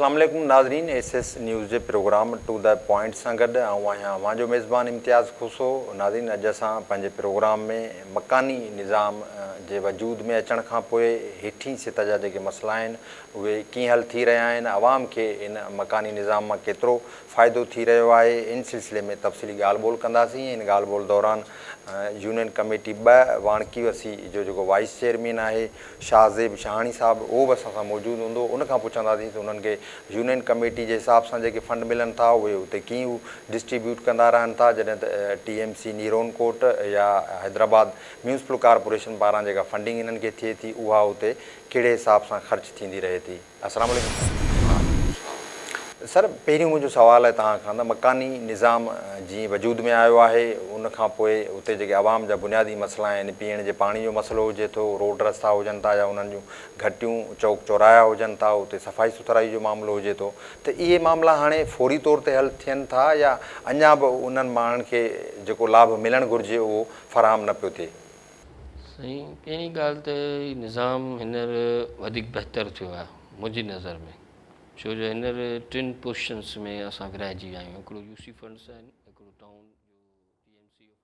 अस्सलाम वालेकुम नाज़रीन, एस न्यूज़ जे प्रोग्राम टू द पॉइंट सां गॾु आहियां मुंहिंजो मेज़बान इम्तियाज़ खुसो। नाज़रीन, अॼु असां पंहिंजे प्रोग्राम में मकानी निज़ाम जे वजूद में अचण खां पोइ हेठीं सित जा जेके मसइला आहिनि उहे कीअं हल थी रहिया आहिनि, आवाम खे इन मकानी निज़ाम मां केतिरो फ़ाइदो थी रहियो आहे, इन सिलसिले में तफ़सीली ॻाल्हि ॿोल कंदासीं। इन ॻाल्हि ॿोल दौरान यूनियन कमेटी 2 वाणकी वसी जो जेको वाइस चेयरमैन आहे शाहज़ेब शाहानी साहिबु, उहो बि असां सां मौजूदु हूंदो। उनखां पुछंदासीं त उन्हनि खे यूनियन कमेटी जे हिसाब सां जेके फंड मिलनि था उहे उते कीअं डिस्ट्रीब्यूट कंदा रहनि था, जॾहिं त TMC नीरोन कोट या हैदराबाद म्यूनिसिपल कॉर्पोरेशन पारां जेका फंडिंग इन्हनि खे थिए थी उहा उते कहिड़े हिसाब सां ख़र्च थींदी रहे थी। अस्सलाम वालेकुम सर, पहिरियों मुंहिंजो सुवालु आहे तव्हां खां, त मकानी निज़ाम जीअं वजूद में आयो आहे उनखां पोइ उते जेके आवाम जा बुनियादी मसइला आहिनि, पीअण जे पाणी जो मसइलो हुजे थो, रोड रस्ता हुजनि था या उन्हनि जूं घटियूं चौक चौराहा हुजनि था, उते सफ़ाई सुथराई जो मामिलो हुजे थो, त इहे मामला हाणे फौरी तौर ते हल थियनि था या अञा बि उन्हनि माण्हुनि खे जेको लाभ मिलणु घुरिजे उहो फ़राहम न पियो थिए? साईं, पहिरीं ॻाल्हि त निज़ाम हींअर वधीक बहितर थियो आहे मुंहिंजी नज़र में, छो जो हींअर 3 पोज़ीशन्स में असां विराइजी विया आहियूं। हिकिड़ो UC फंड्स आहिनि, हिकिड़ो टाउन जो TMC जो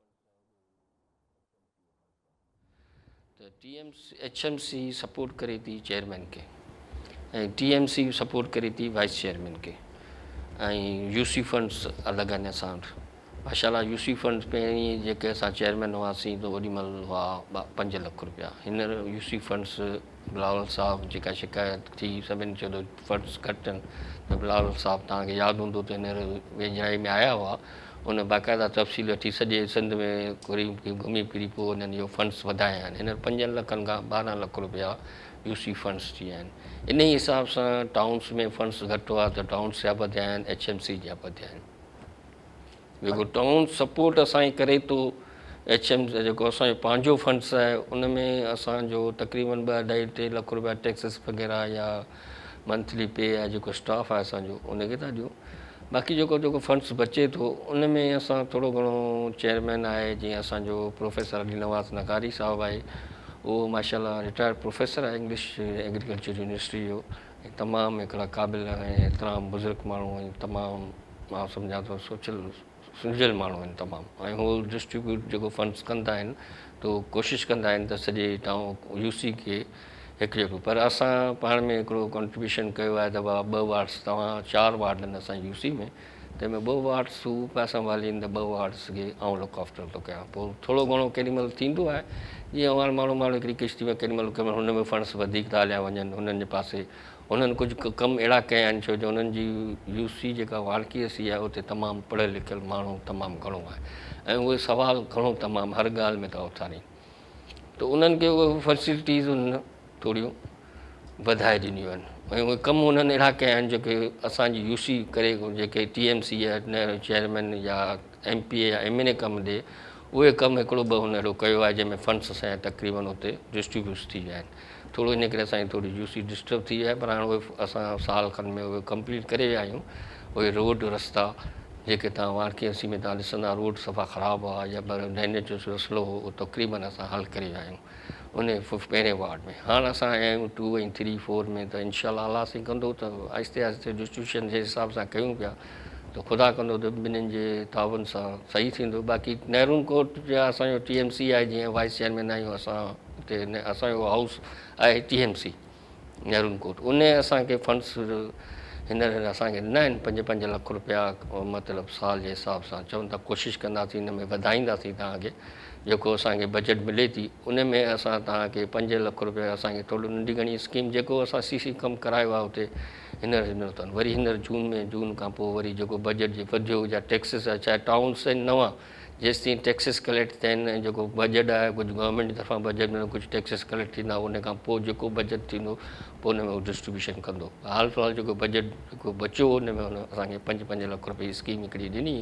फंड्स, त HMC सपोर्ट करे थी चेयरमैन खे ऐं TMC सपोर्ट करे थी वाइस चेयरमैन खे, ऐं UC फंड्स अलॻि आहिनि असां वटि। माशाल्लाह UC फंड्स पहिरीं जेके असां चेयरमैन हुआसीं त ओॾी महिल हुआ 5 लख रुपया। हींअर UC फंड्स बिलावल साहब जेका शिकायत थी सभिनी चयो त फंड्स घटि आहिनि, त बिलावल साहब तव्हांखे यादि हूंदो त हींअर वेझराई में आया हुआ, उन बाक़ाइदा तफ़सील वठी सॼे सिंध में घुमी फिरी पोइ उन्हनि इहो फंड्स वधाया आहिनि। हींअर 5 लखनि खां 12 लख रुपया UC फंड्स थी विया आहिनि। इन ई हिसाब सां टाउन्स में फंड्स घटि हुआ त टाउन्स जा वधिया आहिनि, HMC जा वधिया आहिनि। जेको टाउन सपोर्ट असांखे करे थो, HMC जेको असांजो पंहिंजो फंड्स आहे उन में असांजो तक़रीबन 2-2.5-3 लख रुपया टैक्सिस वग़ैरह या मंथली पे आहे जेको स्टाफ आहे असांजो उनखे था ॾियूं। बाक़ी जेको फंड्स बचे थो उन में असां थोरो घणो चेयरमैन आहे, जीअं असांजो प्रोफेसर अली नवाज़ नकारी साहिबु आहे, उहो माशाल्लाह रिटायर्ड प्रोफेसर आहे इंग्लिश एग्रीकल्चर यूनिवर्सिटी जो, ऐं तमामु हिकिड़ा क़ाबिल ऐं एतिराम बुज़ुर्ग माण्हू आहिनि, तमामु मां सम्झां थो सुलझियल माण्हू आहिनि तमामु, ऐं उहो डिस्ट्रीब्यूट जेको फंड्स कंदा आहिनि त कोशिशि कंदा आहिनि त सॼे UC खे हिकु जेको, पर असां पाण में हिकिड़ो कॉन्ट्रीब्यूशन कयो आहे त 2 वार्ड्स, तव्हां 4 वार्ड आहिनि असांजे UC में, तंहिंमें 2 वार्ड्स हू पिया संभालीनि त 2 वार्ड्स खे आउं लुक आफ्टर थो कयां। पोइ थोरो घणो केॾीमहिल थींदो आहे, जीअं माण्हू हिकिड़ी किश्ती में केॾीमहिल हुन में फंड्स वधीक था हलिया वञनि हुननि जे पासे, हुननि कुझु कमु अहिड़ा कया आहिनि छो जो हुननि जी UC जेका वाणकी वसी आहे उते तमामु पढ़ियल लिखियल माण्हू तमामु घणो आहे, ऐं उहे सुवाल घणो तमामु हर ॻाल्हि में था उथारनि, त उन्हनि खे उहे फैसिलिटीज़ उन्हनि थोरियूं वधाए ॾिनियूं आहिनि, ऐं उहे कमु उन्हनि अहिड़ा कया आहिनि जेके असांजी UC करे जेके TMC या चेयरमैन या MPA या MNA कमु ॾे, उहे कमु हिकिड़ो ॿ हुन अहिड़ो कयो आहे जंहिंमें फंड्स असांजा तक़रीबन उते डिस्ट्रीब्यूट थी विया आहिनि। थोरो इन करे असांजी थोरी UC डिस्टर्ब थी विया आहे, पर हाणे उहे असां साल खनि में उहे कंप्लीट करे विया आहियूं। उहे रोड रस्ता जेके तव्हां वाणकी वसी में तव्हां ॾिसंदा रोड सफ़ा ख़राबु हुआ या ड्रेनेज जो मसइलो हो, उहो तक़रीबन असां हल करे विया आहियूं उन पहिरें वार्ड में। हाणे असां आया आहियूं 2 ऐं 3, 4 में, त इनशाला अलाह साईं कंदो त आहिस्ते आहिस्ते डिस्ट्रीब्यूशन जे हिसाब सां कयूं पिया त ख़ुदा कंदो त ॿिन्हिनि जे ताउन सां सही थींदो। बाक़ी नेरून कोट जा असांजो TMC आहे, जीअं वाइस चेयरमैन आहियूं असां हुते, असांजो हाउस आहे TMC नेरून कोट, उन असांखे फंड्स हींअर असांखे न आहिनि 5-5 लख रुपया, मतिलबु साल जे हिसाब सां चवनि था कोशिशि कंदासीं हिन में वधाईंदासीं तव्हांखे, जेको असांखे बजट मिले थी उन में असां तव्हांखे 5 लख रुपया असांखे थोरो नंढी घणी स्कीम जेको असां CC कमु करायो आहे हुते हींअर अथनि। वरी हींअर जून खां पोइ वरी जेको बजट जे वधियो या टैक्सिस आहे, चाहे टाउन्स आहिनि नवां, जेसिताईं टैक्सिस कलेक्ट थियनि ऐं जेको बजट आहे कुझु गवर्नमेंट जी तरफ़ां बजट में कुझु टैक्सिस कलेक्ट थींदा, उन खां पोइ जेको बजट थींदो पोइ उन में उहो डिस्ट्रीब्यूशन कंदो। हाल फ़िलहालु जेको बजट जेको बचियो उन में हुन असांखे 5-5 लख रुपए जी स्कीम हिकिड़ी ॾिनी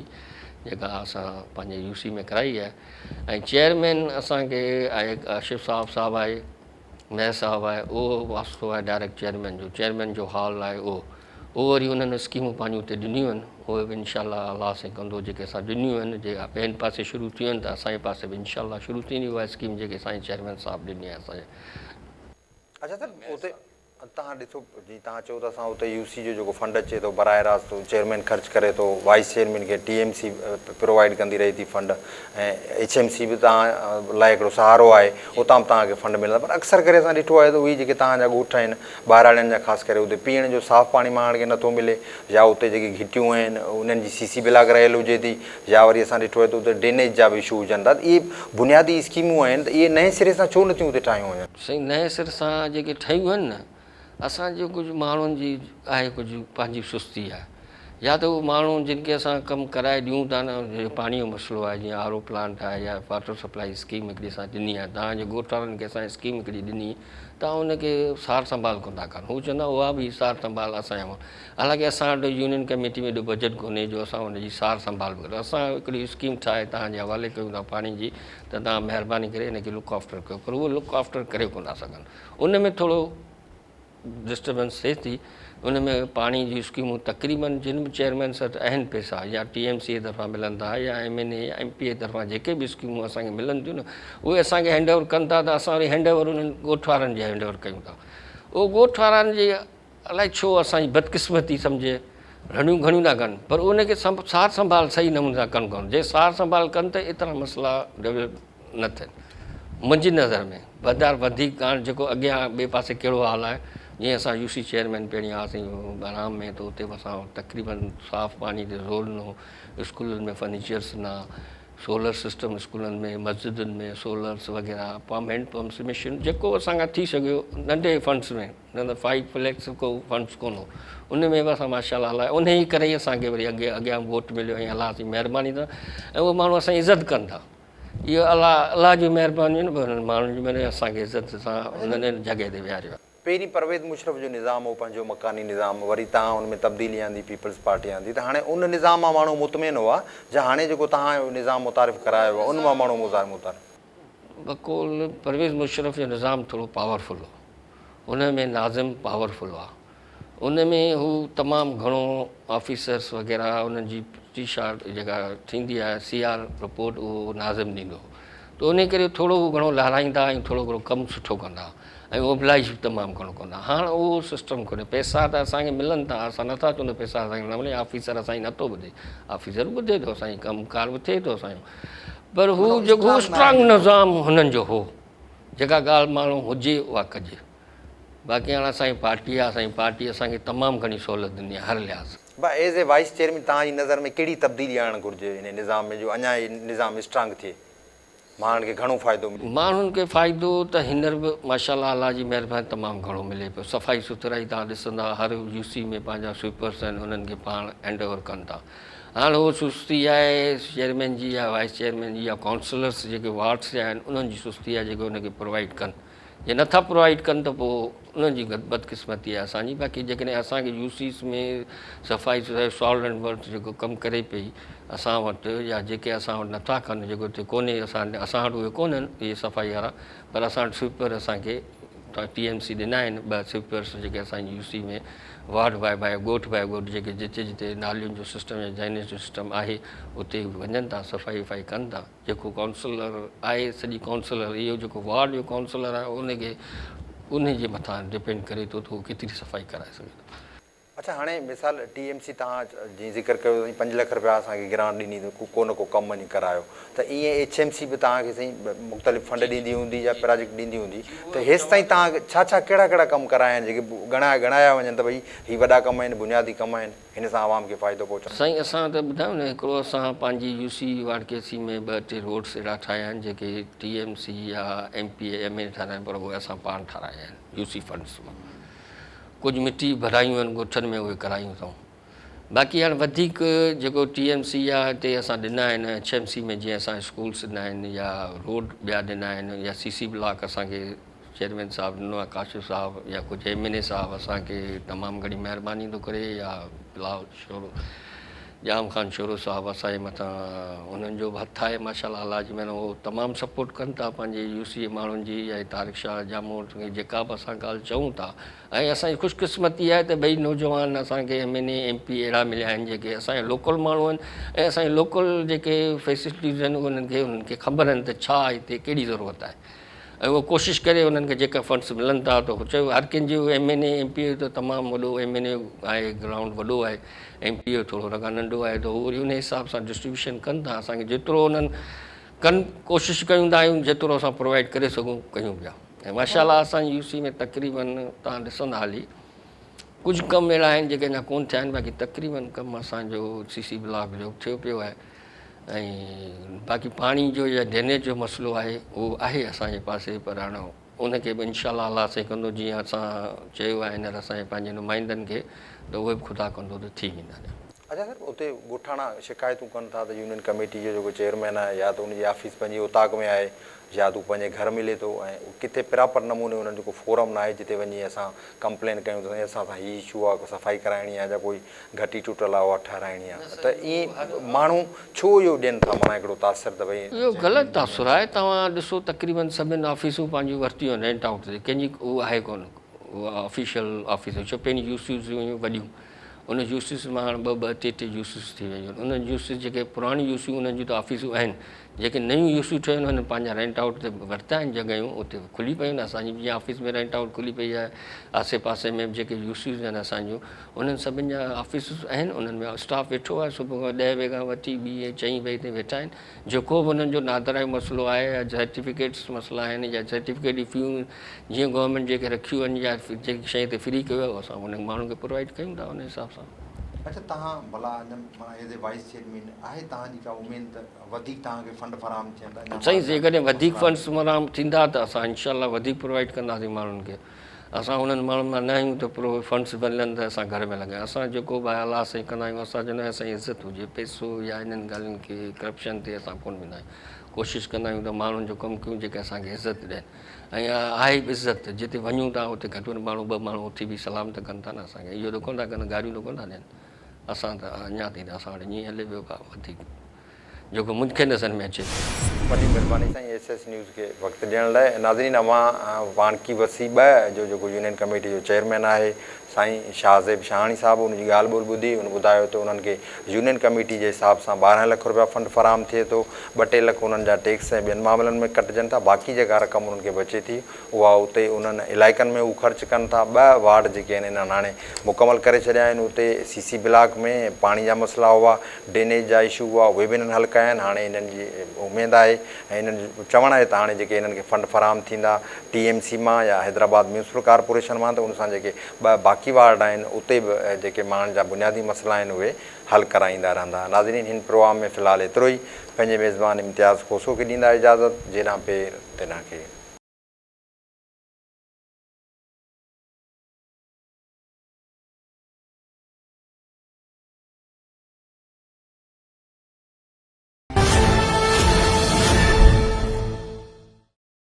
जेका असां पंहिंजे UC में कराई आहे। ऐं चेयरमैन असांखे आहे आशिफ़ साहिबु आहे, मेयर साहिबु आहे, उहो वास्तो आहे डायरेक्ट चेयरमैन जो हॉल आहे उहो वरी उन्हनि स्कीमूं पंहिंजूं हुते ॾिनियूं आहिनि, उहे बि इनशाला अलाह साईं कंदो जेके असां ॾिनियूं आहिनि, जेका ॿियनि पासे शुरू थियूं आहिनि त असांजे पासे बि इनशाला शुरू थींदी उहा स्कीम जेके साईं चेयरमैन साहिबु ॾिनी आहे असांजे। अच्छा सर, उते तव्हां ॾिसो जीअं तव्हां चओ था असां उते यूसी जो जेको फंड अचे थो बराए रास्त चेयरमैन ख़र्च करे थो, वाइस चेयरमैन खे टीएमसी प्रोवाइड कंदी रहे थी फंड, ऐं एचएमसी बि तव्हां लाइ हिकिड़ो सहारो आहे, उतां बि तव्हांखे फंड मिलंदा। पर अक्सर करे असां ॾिठो आहे त उहे जेके तव्हांजा ॻोठ आहिनि ॿाहिराड़ियुनि जा, ख़ासि करे उते पीअण जो साफ़ु पाणी माण्हुनि खे नथो मिले, या उते जेके घिटियूं आहिनि उन्हनि जी सीसी ब्लॉक रहियल हुजे थी, या वरी असां ॾिठो आहे त उते ड्रेनेज जा बि इशू हुजनि था। त इहे बुनियादी स्कीमूं आहिनि त इहे नए सिरे सां छो नथियूं उते ठाहियूं वञनि? साईं नए सिर सां जेके ठहियूं आहिनि न, असांजो कुझु माण्हुनि जी आहे कुझु पंहिंजी सुस्ती आहे, या त उहे माण्हू जिन खे असां कमु कराए ॾियूं था न, पाणीअ जो मसइलो आहे, जीअं आर ओ प्लांट आहे या वाटर सप्लाई स्कीम हिकिड़ी असां ॾिनी आहे, तव्हांजे ॻोठ वारनि खे असां स्कीम हिकिड़ी ॾिनी, तव्हां उनखे सार संभाल कंदा कान, हू चवंदा उहा बि सार संभाल असांजा, हालांकि असां वटि यूनियन कमेटी में एॾो बजट कोन्हे जो असां उनजी सार संभाल कयूं। असां हिकिड़ी स्कीम ठाहे तव्हांजे हवाले कयूं था पाणी जी, त तव्हां महिरबानी करे हिनखे लुक आफ्टर कयो, पर उहो लुक आफ्टर करे कोन था सघनि। उन में थोरो डिस्टर्बेंस थिए थी, उन में पाणी जी स्कीमूं तक़रीबन जिन बि चेयरमैन वटि आहिनि पैसा, या टीएमसी जे तरफ़ां मिलनि था, या एमएनए या एमपी जे तरफ़ां जेके बि स्कीमूं असांखे मिलनि थियूं न, उहे असांखे हैंडओवर कनि था, त असां वरी हैंडओवर उन्हनि ॻोठ वारनि जे हैंडओवर कयूं था। उहो ॻोठ वारनि जी अलाए छो असांजी बदकिस्मती सम्झे घणियूं घणियूं था कनि, पर उनखे सार संभाल सही नमूने सां कनि कोन। जे सार संभाल कनि त एतिरा मसइला डेवलप न थियनि मुंहिंजी नज़र में। वधारे वधीक हाणे जेको अॻियां ॿिए पासे कहिड़ो हाल आहे, जीअं असां यूसी चेयरमैन पहिरीं हुआसीं आराम में, त उते असां तक़रीबन साफ़ु पाणी ते ज़ोर ॾिनो, स्कूलनि में फर्नीचर्स न, सोलर सिस्टम स्कूलनि में, मस्जिदुनि में सोलर्स वग़ैरह, पम्प हैंड पम्प्स मशीन, जेको असांखां थी सघियो नंढे फंड्स में, न त 5 लैक्स को फंड्स कोन हो, उन में बि असां माशाअल्लाह हलाए, उन ई करे ई असांखे वरी अॻियां वोट मिलियो ऐं अलाह जी महिरबानी सां, ऐं उहे माण्हू असांजी इज़त कनि था। इहो अलाह जी महिरबानी आहे न, उन्हनि माण्हुनि जी महिरबानी असांखे इज़त सां उन्हनि जॻह ते विहारियो आहे। पहिरीं परवेज़ मुशरफ जो निज़ाम हो पंहिंजो मकानी निज़ाम, वरी तव्हां हुन में तब्दीली आंदी, पीपल्स पार्टी आंदी, त हाणे उन निज़ाम मां माण्हू मुतमिन हुआ, जा हाणे जेको तव्हां निज़ाम मुतारिफ़ करायो आहे उन मां माण्हू मुतारिफ़? बक़ौल परवेज़ मुशरफ जो निज़ाम थोरो पावरफुल हो, उन में नाज़िम पावरफुल हुआ, उन में हू तमामु घणो ऑफिसर्स वग़ैरह उन्हनि जी टी शार्ट जेका थींदी आहे CR रिपोर्ट, उहो नाज़िम ॾींदो, त उन करे थोरो घणो लहाराईंदा ऐं थोरो घणो कमु सुठो कंदा, ऐं मोबिलाइज़ बि तमामु घणो कंदा। हाणे उहो सिस्टम कोन्हे, पैसा त असांखे मिलनि था, असां नथा चऊं त पैसा असांखे न मिले, ऑफिसर असांजी नथो ॿुधे, ऑफिसर ॿुधे थो, असांजी कमुकार बि थिए थो असांजो, पर हू जेको स्ट्रांग निज़ाम हुननि जो हो, जेका ॻाल्हि माण्हू हुजे उहा कजे। बाक़ी हाणे असांजी पार्टी आहे, असांजी पार्टी असांखे तमामु घणी सहूलियत ॾिनी आहे हर लिहाज़। भाई एज़ ए वाइस चेयरमैन तव्हांजी नज़र में कहिड़ी तब्दीली आणणु घुरिजे हिन निज़ाम में, जो अञा निज़ाम स्ट्रांग थिए, माण्हुनि खे घणो फ़ाइदो मिले? माण्हुनि खे फ़ाइदो त हींअर बि माशाअल्लाह अलाह जी महिरबानी तमामु घणो मिले पियो। सफ़ाई सुथराई तव्हां ॾिसंदा, हर यूसी में पंहिंजा स्वीपर्स आहिनि, उन्हनि खे पाण हैंडओवर कनि था। हाणे उहो सुस्ती आहे चेयरमैन जी या वाइस चेयरमैन जी या काउंसलर्स जेके वार्ड्स जा आहिनि, उन्हनि जी सुस्ती आहे जेके उनखे प्रोवाइड कनि। जे नथा प्रोवाइड कनि त पोइ उन्हनि जी बदकिस्मती आहे असांजी। बाक़ी जेकॾहिं असांखे यूसीस में सफ़ाई सुथराई सॉल्ट एंड वर्क जेको कमु करे पई असां वटि, या जेके असां वटि नथा कनि, जेको हिते कोन्हे असां वटि उहे कोन्हनि इहे सफ़ाई वारा, पर असां वटि स्वीपर असांखे TMC ॾिना आहिनि 2 स्वीपर्स जेके असांजी यूसी में वार्ड बाय ॻोठ बाय ॻोठ जेके जिते जिते नालियुनि जो सिस्टम या ड्रेनेज जो सिस्टम आहे उते वञनि था, सफ़ाई वफ़ाई कनि था। जेको काउंसलर आहे, सॼी काउंसलर, इहो जेको वार्ड जो काउंसलर आहे उनखे उन जे मथां डिपेंड करे थो त उहो केतिरी सफ़ाई कराए सघे थो। अच्छा, हाणे मिसाल TMC तव्हां जीअं ज़िक्र कयो 5 लख रुपया असांखे ग्रांट ॾिनी त को न को कमु वञी करायो, त ईअं HMC बि तव्हांखे साईं मुख़्तलिफ़ फंड ॾींदी हूंदी या प्रोजेक्ट ॾींदी हूंदी, त हेसि ताईं तव्हां छा कहिड़ा कहिड़ा कमु कराया आहिनि जेके ॻणाया वञनि त भई हीअ वॾा कम आहिनि, बुनियादी कम आहिनि, हिन सां आवाम खे फ़ाइदो पहुचंदो? साईं असां त ॿुधायूं न, हिकिड़ो असां पंहिंजी यूसी वारकेसी में 2-3 रोड्स अहिड़ा ठाहिया आहिनि जेके TMC या MP MA ठाहिराया आहिनि, पर उहे असां पाण ठाहिराया आहिनि यूसी फंड्स मां। कुझु मिटी भरायूं आहिनि ॻोठनि में, उहे करायूं अथऊं। बाक़ी हाणे वधीक जेको TMC आहे हिते असां ॾिना आहिनि, HMC में जीअं असां स्कूल्स ॾिना आहिनि या रोड ॿिया ॾिना आहिनि, या CC ब्लॉक असांखे चेयरमैन साहिबु ॾिनो आहे, काशिफ़ साहिबु या कुझु MNA साहिबु असांखे तमामु घणी महिरबानी थो करे, या बिलाल शोरो जाम ख़ान शोरो साहिबु असांजे मथां उन्हनि जो बि हथु आहे माशाअल्लाह अलाह जी महिर, उहो तमामु सपोर्ट कनि था पंहिंजे यूसी माण्हुनि जी, या तारिक शाह जामो जेका बि असां ॻाल्हि चऊं था। ऐं असांजी ख़ुशकिस्मती आहे त ॿई नौजवान असांखे MNA MP अहिड़ा मिलिया आहिनि जेके असांजा लोकल माण्हू आहिनि, ऐं असांजे लोकल जेके फैसिलिटीज़ आहिनि उन्हनि खे ख़बर आहिनि त छा हिते कहिड़ी ज़रूरत आहे, ऐं उहो कोशिशि करे उन्हनि खे जेका फंड्स मिलनि था त चयो हर कंहिंजो MNA MP त तमामु वॾो MNA आहे, ग्राउंड वॾो आहे, MP थोरो रगा नंढो आहे, त उहो वरी उन हिसाब सां डिस्ट्रीब्यूशन कनि था। असांखे जेतिरो उन्हनि कनि कोशिशि कयूं था आहियूं, जेतिरो असां प्रोवाइड करे सघूं कयूं पिया। ऐं माशाल्लाह असांजी UC में तक़रीबन तव्हां ॾिसंदा हली कुझु कम अहिड़ा आहिनि जेके अञा कोन थिया आहिनि, बाक़ी तक़रीबन कमु असांजो CC ब्लॉक जो थियो पियो आहे। ऐं बाक़ी पाणी जो या ड्रेनेज जो मसइलो आहे उहो आहे असांजे पासे, पर हाणे उनखे बि इनशाअल्लाह अलाह से कंदो, जीअं असां चयो आहे हींअर असांजे पंहिंजे नुमाइंदनि खे, त उहे बि ख़ुदा कंदो त थी वेंदा। अच्छा सर, उते ॻोठाणा शिकायतूं कनि था त यूनियन कमेटी जो जेको चेयरमैन आहे या त उनजी ऑफिस पंहिंजी उताग में आहे या त पंहिंजे घर मिले थो, ऐं किथे प्रॉपर नमूने उन्हनि जेको फोरम न आहे जिते वञी असां कंप्लेन कयूं त असां सां हीअ इशू आहे, सफ़ाई कराइणी आहे या कोई घटी टुटल आहे उहा ठाराइणी आहे, त ईअं माण्हू छो इहो ॾियनि था माना हिकिड़ो तासिर त भई इहो ग़लति तासुर आहे। तव्हां ॾिसो तक़रीबन सभिनि ऑफिसूं पंहिंजियूं वरितियूं आहिनि रेंट आउट ते, कंहिंजी उहो आहे कोन उहा ऑफिशियल ऑफिस, छो पहिरीं यूसीस हुयूं वॾियूं, उन यूसीस मां हाणे 2-2, 3-3 यूसीस थी वियूं आहिनि। उन्हनि यूसीस जेके पुराणी यूसियूं उन्हनि जूं त ऑफिसूं आहिनि, जेके नयूं यूसियूं ठहियूं आहिनि हुननि पंहिंजा रेंट आउट ते वरिता आहिनि जॻहियूं, उते खुली पियूं आहिनि। असांजी जीअं ऑफिस में रेंट आउट खुली पई आहे, आसे पासे में जेके यूसियूं आहिनि असांजूं उन्हनि सभिनि जा ऑफिस आहिनि, उन्हनि में स्टाफ वेठो आहे, सुबुह खां 10 वॻे खां वठी 2-4 बजे ताईं वेठा आहिनि। जेको बि उन्हनि जो नादराई मसइलो आहे या सर्टिफिकेट्स मसइला आहिनि या सर्टिफिकेट जी फ़ियूं जीअं गवर्नमेंट जेके रखियूं आहिनि या जेकी शइ ते फ्री कयो आहे असां उन माण्हुनि खे प्रोवाइड कयूं था उन हिसाब सां। अच्छा, तव्हां भला माना एज़ ए वाइस चेयरमैन आहे तव्हांजी का उमेद त वधीक तव्हांखे फंड फराहम थियनि? साईं जेकॾहिं वधीक फंड्स फराहम थींदा त असां इनशाअल्लाह वधीक प्रोवाइड कंदासीं माण्हुनि खे। असां उन्हनि माण्हुनि मां न आहियूं त फंड्स मिलनि त असां घर में लॻायूं। असां जेको बि अलाह साईं कंदा आहियूं, असां चवंदा आहियूं असांजी इज़त हुजे, पैसो या इन्हनि ॻाल्हियुनि खे करप्शन ते असां कोन वेंदा आहियूं। कोशिशि कंदा आहियूं त माण्हुनि जो कमु कयूं जेके असांखे इज़त ॾियनि, ऐं आहे बि इज़त, जिते वञूं था उते घटि में माण्हू 2 माण्हू उथी बि सलाम त कनि था न असांखे, इहो त कोन था कनि, गारियूं त कोन था ॾियनि। असां त अञा ताईं असां वटि ईअं हले पियो आहे वधीक जेको मूंखे नज़र में अचे। वॾी महिरबानी साईं SS न्यूज़ खे वक़्तु ॾियण लाइ। नाज़रीन, मां वानकी वसी 2 जो जेको यूनियन कमेटी जो चेयरमैन आहे साईं शाहज़ेब शाहानी साहिबु, उनजी ॻाल्हि ॿोल ॿुधी, उन ॿुधायो त उन्हनि खे यूनियन कमेटी जे हिसाब सां 12 लख रुपया फंड फराहम थिए थो, 2-2 लख उन्हनि जा टैक्स ऐं ॿियनि मामलनि में कटिजनि था, बाक़ी जेका रक़म उन्हनि खे बचे थी उहा उते उन्हनि इलाइक़नि में उहे ख़र्चु कनि था। 2 वार्ड जेके आहिनि इन्हनि हाणे मुकमल करे छॾिया आहिनि, उते CC ब्लॉक में पाणी जा मसइला हुआ, ड्रेनेज जा इशू हुआ, उहे बि इन्हनि हल कया आहिनि। हाणे इन्हनि जी उमेदु आहे ऐं इन्हनि जो चवणु आहे त हाणे जेके इन्हनि खे फंड फराहम थींदा TMC मां या हैदराबाद म्यूनिसिपल कॉर्पोरेशन मां, त उन सां जेके 2 बाक़ी वार्ड आहिनि उते बि जेके माण्हुनि जा बुनियादी मसइला आहिनि उहे हल कराईंदा रहंदा। नाज़रीन, हिन प्रोग्राम में फ़िलहालु एतिरो ई। पंहिंजे मेज़बान इम्तियाज़ खोसो खे ॾींदा इजाज़त। जेना पेर तेना खे।